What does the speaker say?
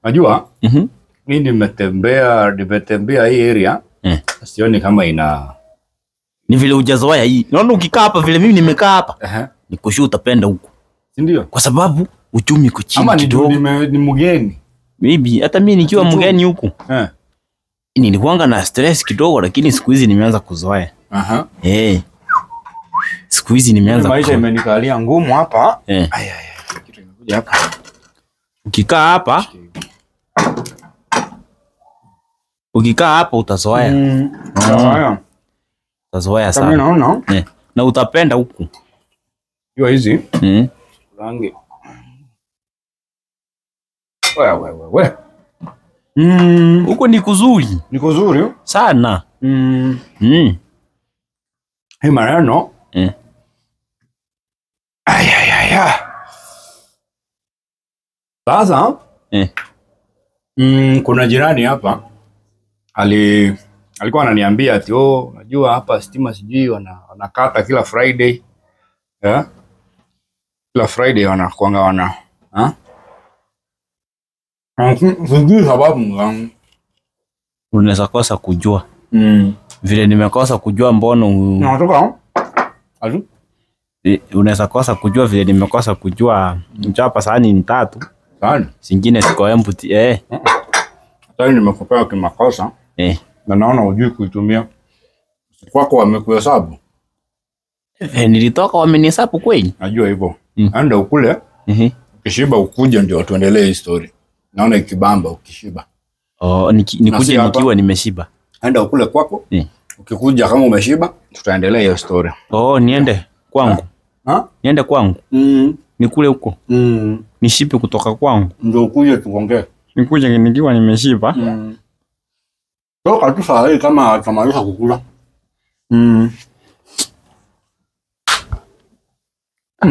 Najua mimi nimetembea hii area. Sioni kama ni vile hujazoea hii. Naona ukikaa hapa vile mimi nimekaa hapa. Nikushu utapenda huko. Si ndio? Kwa sababu uchumi uko chini kidogo. Ama ni mgeni. Maybe hata mimi nikiwa mgeni huko. Nilikuanga na stress kidogo lakini siku hizi nimeanza kuzoea. Siku hizi nimeanza maisha imenikalia ngumu hapa. Kitu imekuja hapa. Ukikaa hapa utazoea. Utazoea sana. Mimi naona. Na utapenda huku. Hiyo hizi. Rangi. Wewe. Huko ni kuzuri. Ni kuzuri sana. Hii maneno. Sasa kuna jirani hapa alikuwa ananiambia ati unajua hapa stima sijui wanakata kila Friday. Kila Friday wanakuanga sijui sababu unaweza kosa kujua. Vile nimekosa kujua mbona unatoka unaweza kosa kujua vile nimekosa kujua mchapa sahani ni 3. Sahani zingine ziko empty. Sasa nimekupea kimakosa. Na naona hujui kuitumia. Kwako wamekuhesabu. Nilitoka wamenihesabu kweli. Najua hivyo. Anda ukule. Ukishiba ukuje ndio tuendelee hii story. Naona ikibamba ukishiba. Nikuje nikiwa nimeshiba. Anda ukule kwako. Ukikuja kama umeshiba tutaendelea hiyo story. Niende kwangu. Niende kwangu. Nikule huko. Nishipe kutoka kwangu. Ndio ukuje tuongee. Nikuje nikiwa nimeshiba. Toka tu saa hii kama tamaliza kukula.